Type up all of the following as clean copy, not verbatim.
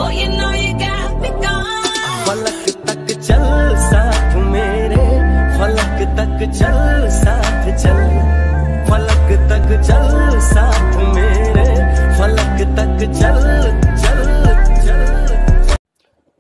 Boy, you know you got me gone. फलक तक चल साथ मेरे, फलक तक चल साथ चल, फलक तक चल साथ मेरे, फलक तक चल चल चल।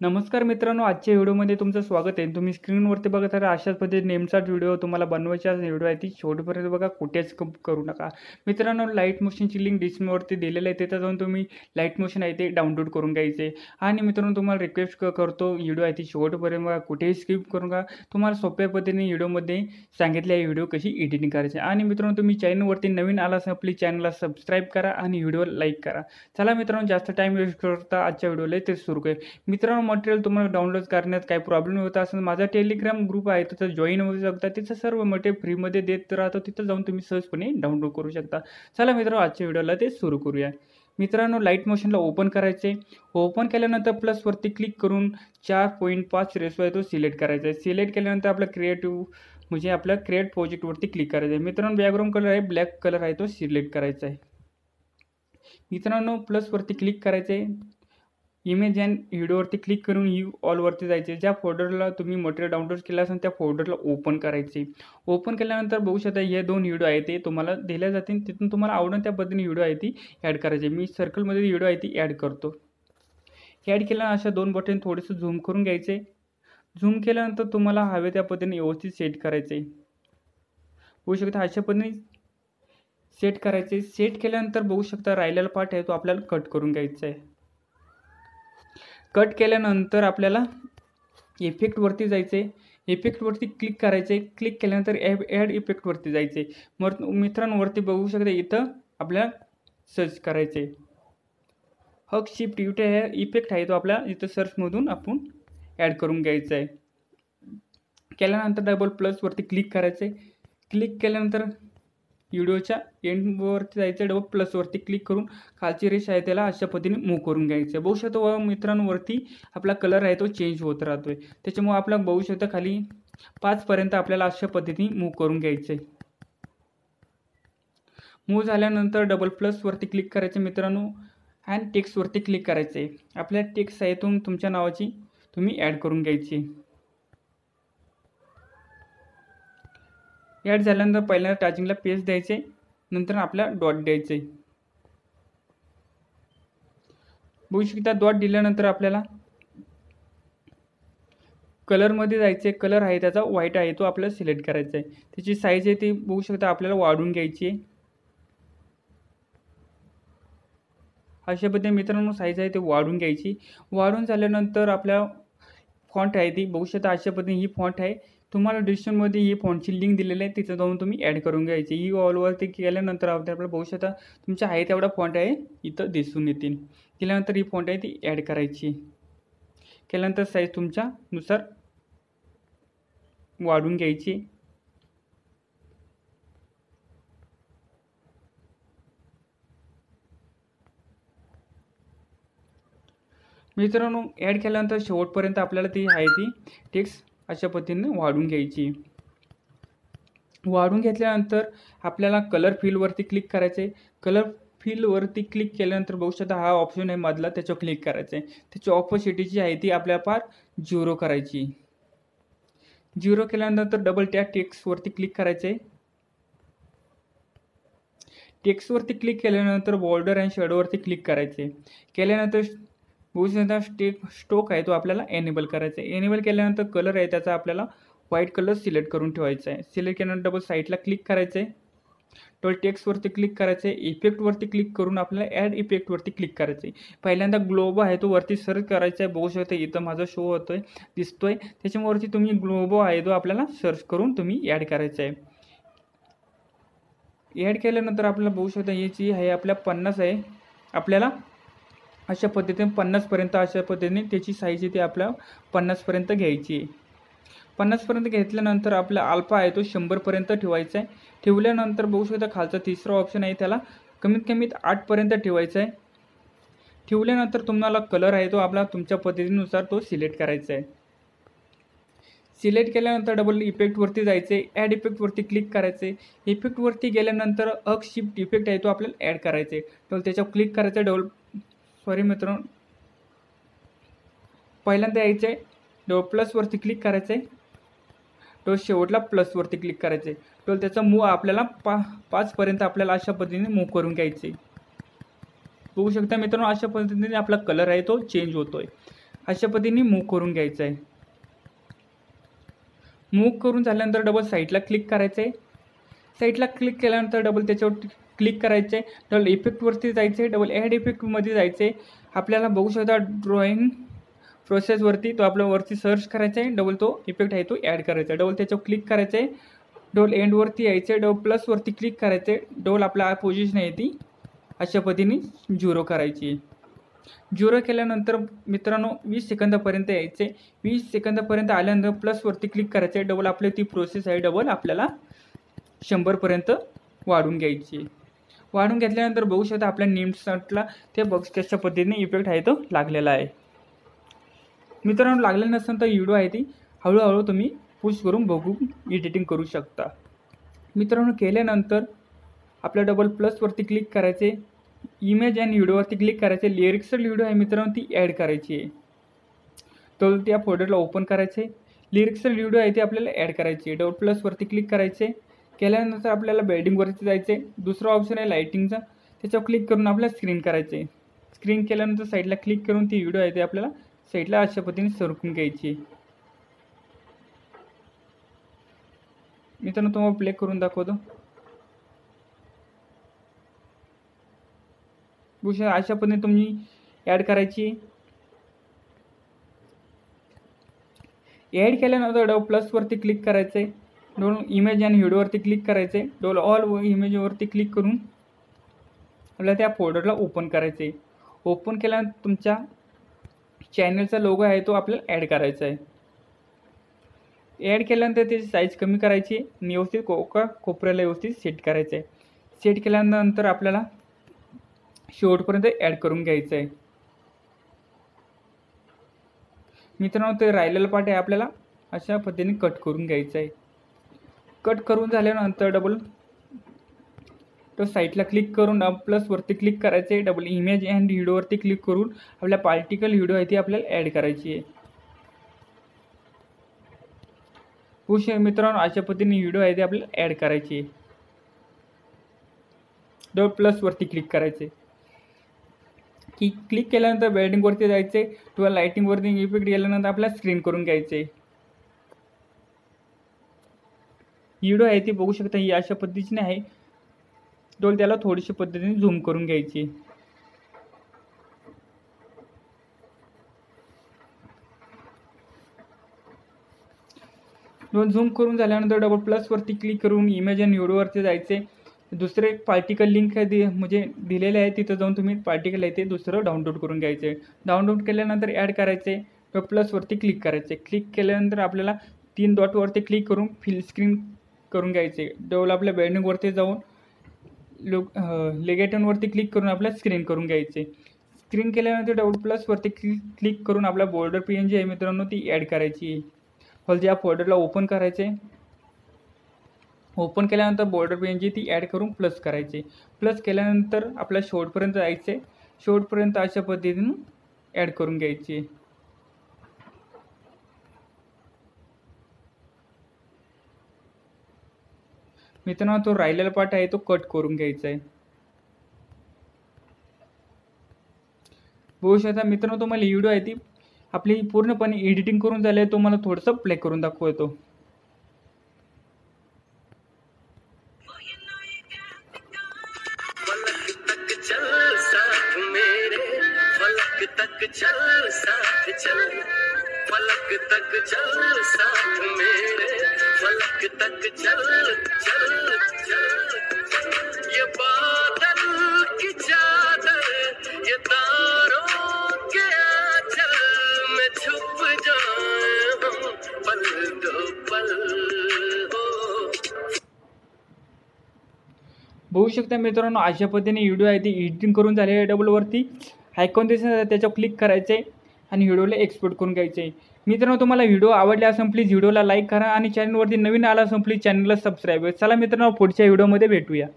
नमस्कार मित्रांनो, आजच्या व्हिडिओमध्ये तुमचं स्वागत आहे। तुम्ही स्क्रीनवरती बघत आहात अशाच पद्धतीने नेमचा व्हिडिओ तुम्हाला बनवायचा व्हिडिओ आहे ती शेवटपर्यंत बघा, कुठेच स्किप करू नका। मित्रांनो, लाईट मोशनची लिंक डिस्क्रिप्शनवरती दिलेली आहे, तिथे जाऊन तुम्ही लाईट मोशन आहे ते डाउनलोड करून घ्यायचे। आणि मित्रांनो, तुम्हाला रिक्वेस्ट करतो व्हिडिओ आहे ती शेवटपर्यंत बघा, कुठेही स्किप करू नका। तुम्हाला सोप्या पद्धतीने व्हिडिओमध्ये सांगितले आहे व्हिडिओ कशी एडिटिंग करायची। आणि मित्रांनो, तुम्ही चॅनलवरती नवीन आला असेल आपली चॅनलला सबस्क्राईब करा आणि व्हिडिओ लाईक करा। चला मित्रांनो, जास्त टाइम वेस्ट करता आजच्या व्हिडिओला ते सुरू करूया। मित्रांनो, मटेरियल तुम्हाला डाउनलोड करण्यात काही प्रॉब्लेम होता असेल, माझा टेलिग्राम ग्रुप आहे तिथं जॉईन होऊ शकता। तिथं सर्व मटेरियल फ्रीमध्ये देत राहतो, तिथं जाऊन तुम्ही सहजपणे डाउनलोड करू शकता। चला मित्रांनो, आजच्या व्हिडिओला ते सुरू करूया। मित्रांनो, लाईट मोशनला ओपन करायचे। ओपन केल्यानंतर प्लसवरती क्लिक करून 4.5 रेशो आहे तो सिलेक्ट करायचा आहे। सिलेक्ट केल्यानंतर आपला क्रिएटिव्ह म्हणजे आपल्या क्रिएट प्रोजेक्टवरती क्लिक करायचं आहे। मित्रांनो, बॅकग्राऊंड कलर आहे ब्लॅक कलर आहे तो सिलेक्ट करायचा आहे। मित्रांनो, प्लसवरती क्लिक करायचे, इमेज अँड व्हिडिओवरती क्लिक करून यू ऑलवरती जायचे। ज्या फोल्डरला तुम्ही मटेरियल डाउनलोड केलं असेल त्या फोल्डरला ओपन करायचे। ओपन केल्यानंतर बघू शकता हे 2 व्हिडिओ आहे ते तुम्हाला दिल्या जातील, तिथून तुम्हाला आवडेल त्या पद्धतीने व्हिडिओ आहे ती ॲड करायची। मी सर्कलमध्ये व्हिडिओ आहे ती ॲड करतो। ॲड केल्या अशा 2 बटन थोडेसे झूम करून घ्यायचे। झूम केल्यानंतर तुम्हाला हवे त्या पद्धतीने व्यवस्थित सेट करायचे। बघू शकता अशा पद्धतीने सेट करायचे। सेट केल्यानंतर बघू शकता राहिलेला पार्ट आहे तो आपल्याला कट करून घ्यायचा आहे। कट केल्यानंतर आपल्याला इफेक्टवरती जायचे। इफेक्टवरती क्लिक करायचे। क्लिक केल्यानंतर ॲड इफेक्टवरती जायचे। मित्रांनो, वरती बघू शकता इथं आपल्याला सर्च करायचे। हक शिफ्ट युटे हे इफेक्ट आहे तो आपल्या इथं सर्चमधून आपण ॲड करून घ्यायचा आहे। केल्यानंतर डबल प्लसवरती क्लिक करायचे। क्लिक केल्यानंतर व्हिडिओच्या एंडवरती जायचं, डबल प्लसवरती क्लिक करून खालची रेष आहे त्याला अशा पद्धतीने मूव्ह करून घ्यायचं। बघू शकतो मित्रांनो, वरती आपला कलर आहे तो चेंज होत राहतोय, त्याच्यामुळे आपला बघू शकता खाली 5 पर्यंत आपल्याला अशा पद्धतीने मूव्ह करून घ्यायचं आहे। मूव्ह झाल्यानंतर डबल प्लसवरती क्लिक करायचे मित्रांनो, आणि टेक्स्टवरती क्लिक करायचे। आपल्या टेक्स्ट आहे तुमच्या नावाची तुम्ही ॲड करून घ्यायची। ॲड झाल्यानंतर पहिल्यांदा स्टार्टिंगला पेज द्यायचे, नंतर आपल्या डॉट द्यायचे। बघू शकता डॉट दिल्यानंतर आपल्याला कलरमध्ये जायचे। कलर आहे त्याचा व्हाईट आहे तो आपल्याला सिलेक्ट करायचा आहे। त्याची साईज आहे ती बघू शकता आपल्याला वाढवून घ्यायची आहे। अशा पद्धतीने मित्रांनो साईज आहे ते वाढवून घ्यायची। वाढून झाल्यानंतर आपल्या फॉन्ट आहे ती बघू शकता अशा पद्धतीने ही फॉन्ट आहे। तुम्हाला डिस्क्रिप्शनमध्ये ही फॉन्टची लिंक दिलेली आहे, तिथं जाऊन तुम्ही ॲड करून घ्यायची। ही ऑलवरती केल्यानंतर आपल्याला बघू शकता तुमच्या आहे तेवढा फॉन्ट आहे इथं दिसून येतील। केल्यानंतर ही फॉन्ट आहे ती ॲड करायची। केल्यानंतर साईज तुमच्यानुसार वाढवून घ्यायची। मित्रांनो, ॲड केल्यानंतर शेवटपर्यंत आपल्याला ती आहे ती टेक्स्ट अशा पद्धतीने वाढवून घ्यायची। वाढवून घेतल्यानंतर आपल्याला कलर फिलवरती क्लिक करायचे। कलर फिलवरती क्लिक केल्यानंतर बघू शकता हा ऑप्शन आहे मधला, त्याच्यावर क्लिक करायचं आहे। त्याची ऑपोसिटीची आहे ती आपल्याला पार 0 करायची। 0 केल्यानंतर डबल त्या टेक्स्टवरती क्लिक करायचे। टेक्स्टवरती क्लिक केल्यानंतर बॉर्डर अँड शॅडोवरती क्लिक करायचे। केल्यानंतर बघू शकता स्ट्रोक आहे तो आपल्याला एनेबल करायचा आहे। एनेबल केल्यानंतर कलर आहे त्याचा आपल्याला व्हाईट कलर सिलेक्ट करून ठेवायचा आहे। सिलेक्ट केल्यानंतर डबल साईडला क्लिक करायचं आहे। डबल टेक्स्टवरती क्लिक करायचं आहे। इफेक्टवरती क्लिक करून आपल्याला ॲड इफेक्टवरती क्लिक करायचं आहे। पहिल्यांदा ग्लोबो आहे तो वरती सर्च करायचा आहे। बघू शकता इथं माझा शो होतोय दिसतोय, त्याच्यावरती तुम्ही ग्लोबो आहे तो आपल्याला सर्च करून तुम्ही ॲड करायचा आहे। ॲड केल्यानंतर आपल्याला बघू शकता याची आहे आपल्या 50 आहे, आपल्याला अशा पद्धतीने 50 पर्यंत अशा पद्धतीने त्याची साईज ती आपल्या 50 पर्यंत घ्यायची आहे। 50 पर्यंत घेतल्यानंतर आपला अल्फा आहे तो 100 पर्यंत ठेवायचा आहे। ठेवल्यानंतर बघू शकता खालचा तिसरा ऑप्शन आहे त्याला कमीत कमी 8 पर्यंत ठेवायचा आहे। ठेवल्यानंतर तुम्हाला कलर आहे तो आपला तुमच्या पद्धतीनुसार तो सिलेक्ट करायचा आहे। सिलेक्ट केल्यानंतर डबल इफेक्टवरती जायचे, ॲड इफेक्टवरती क्लिक करायचे। इफेक्टवरती गेल्यानंतर हक शिफ्ट इफेक्ट आहे तो आपल्याला ॲड करायचे, तर त्याच्यावर क्लिक करायचं। सॉरी मित्रांनो, पहिल्यांदा यायचं आहे, डबल प्लसवरती क्लिक करायचं आहे, तो शेवटला प्लसवरती क्लिक करायचं आहे. तो त्याचा मूव आपल्याला 5पर्यंत आपल्याला अशा पद्धतीने मूव करून घ्यायचं आहे. बघू शकता मित्रांनो, अशा पद्धतीने आपला कलर आहे तो चेंज होतो आहे. अशा पद्धतीने मूव करून घ्यायचं आहे. मूव करून झाल्यानंतर डबल साईडला क्लिक करायचं आहे. साईडला क्लिक केल्यानंतर डबल त्याच्यावर क्लिक करायचं आहे. डबल इफेक्टवरती जायचं आहे, डबल ॲड इफेक्टमध्ये जायचं आहे. आपल्याला बघू शकता ड्रॉइंग प्रोसेसवरती तो आपल्या वरती सर्च करायचा आहे, डबल तो इफेक्ट आहे तो ॲड करायचा आहे. डबल त्याच्यावर क्लिक करायचं आहे, डबल एंडवरती यायचं आहे, डबल प्लसवरती क्लिक करायचं आहे. डबल आपला पोझिशन आहे ती अशा पद्धतीने 0 करायची आहे. 0 केल्यानंतर मित्रांनो 20 सेकंदापर्यंत यायचे. 20 सेकंदापर्यंत आल्यानंतर प्लसवरती क्लिक करायचं आहे. डबल आपली ती प्रोसेस आहे डबल आपल्याला 100पर्यंत वाढून घ्यायची आहे. वाढून घेतल्यानंतर बघू शकता आपल्या नेमचार्टला ते बघ कशा पद्धतीने इफेक्ट आहे तो लागलेला आहे. मित्रांनो लागले नसेल तर व्हिडिओ आहे ती हळूहळू तुम्ही पुश करून बघून एडिटिंग करू शकता. मित्रांनो केल्यानंतर आपल्या डबल प्लसवरती क्लिक करायचे, इमेज आणि व्हिडिओवरती क्लिक करायचे. लिरिक्सचा व्हिडिओ आहे मित्रांनो ती ॲड करायची आहे, तो त्या फोल्डरला ओपन करायचे. लिरिक्सचा व्हिडिओ आहे ती आपल्याला ॲड करायची आहे. डबल प्लसवरती क्लिक करायचे. केल्यानंतर आपल्याला बेडिंगवरती जायचे. दुसरा ऑप्शन आहे लाईटिंगचा, त्याच्यावर क्लिक करून आपल्याला स्क्रीन करायचे. स्क्रीन केल्यानंतर साईडला क्लिक करून ती व्हिडिओ आहे ती आपल्याला साईडला अशा पद्धतीने सरकून घ्यायची. मित्रांनो तुम्हाला प्ले करून दाखवतो. अशा पद्धतीने तुम्ही ॲड करायची. ॲड केल्यानंतर डबल प्लसवरती क्लिक करायचं आहे, डबल इमेज आणि व्हिडिओवरती क्लिक करायचं आहे. डबल ऑल इमेजवरती क्लिक करून आपल्याला त्या फोल्डरला ओपन करायचं आहे. ओपन केल्यानंतर तुमच्या चॅनलचा लोगो आहे तो आपल्याला ॲड करायचा आहे. ॲड केल्यानंतर त्याची साईज कमी करायची, व्यवस्थित कोपऱ्याला व्यवस्थित सेट करायचं आहे. सेट केल्यानंतर आपल्याला शेवटपर्यंत ॲड करून घ्यायचं आहे. मित्रांनो ते राहिलेला पार्ट आहे आपल्याला अशा पद्धतीने कट करून घ्यायचं आहे. कट करून झाल्यानंतर डबल तो साईडला क्लिक करून प्लसवरती क्लिक करायचे. डबल इमेज अँड व्हिडिओवरती क्लिक करून आपल्या पार्टिकल व्हिडिओ आहे ती आपल्याला ॲड करायची आहे. पुश मित्रांनो अशा पद्धतीने व्हिडिओ आहे ती आपल्याला ॲड करायची आहे. डबल प्लसवरती क्लिक करायचे. क्लिक केल्यानंतर बेडिंगवरती जायचे किंवा लाईटिंगवरती इफेक्ट गेल्यानंतर आपल्याला स्क्रीन करून घ्यायचे. व्हिडिओ आहे ती बघू शकता ही अशा पद्धतीने आहे. डोल त्याला थोडीशी पद्धतीने झूम करून घ्यायची. झूम करून झाल्यानंतर डबल प्लसवरती क्लिक करून इमेज आणि व्हिडिओवरती जायचे. दुसरे पार्टिकल लिंक आहे म्हणजे दिलेले आहे, तिथं जाऊन तुम्ही पार्टिकल आहे ते दुसरं डाउनलोड करून घ्यायचे. डाउनलोड केल्यानंतर ॲड करायचे, प्लसवरती क्लिक करायचे. क्लिक केल्यानंतर आपल्याला 3 डॉटवरती क्लिक करून फिल स्क्रीन करून घ्यायचे. डबल आपल्या बेडिंगवरती जाऊन लेगेटनवरती क्लिक करून आपल्याला स्क्रीन करून घ्यायचे. स्क्रीन केल्यानंतर डबल प्लसवरती क्लिक करून आपल्या बॉर्डर PNG आहे मित्रांनो ती ॲड करायची. फक्त या फोल्डरला ओपन करायचे. ओपन केल्यानंतर बॉर्डर PNG ती ॲड करून प्लस करायचे. प्लस केल्यानंतर आपल्या शेवटपर्यंत जायचे. शेवटपर्यंत अशा पद्धतीने ॲड करून घ्यायची. मित्रांनो तो राहिलेला पार्ट आहे तो कट करून घ्यायचा आहे. बघू शकता मित्रांनो तुम्हाला व्हिडिओ आहे ती आपली पूर्णपणे एडिटिंग करून झाली आहे. तो मला थोडंसं प्ले करून दाखवतो. चल साथ चल फलक तक चल साथ मेरे फलक तक चल चल चल ये बादल की चादर ये तारों के आंचल में छुप जाए हम पल दो पल हो. बघू शकता मित्रांनो अशा पद्धतीने व्हिडिओ आहे ती एडिटिंग करून झालेली आहे. डबलवरती आयकॉन दिसणार त्याच्यावर क्लिक करायचे आणि व्हिडिओला एक्सपोर्ट करून घ्यायचे. मित्रांनो तुम्हाला व्हिडिओ आवडला असेल प्लीज व्हिडिओला लाईक करा आणि चॅनलवरती नवीन आला असेल प्लीज चॅनलला सबस्क्राईब. चला मित्रांनो पुढच्या व्हिडिओमध्ये भेटूया.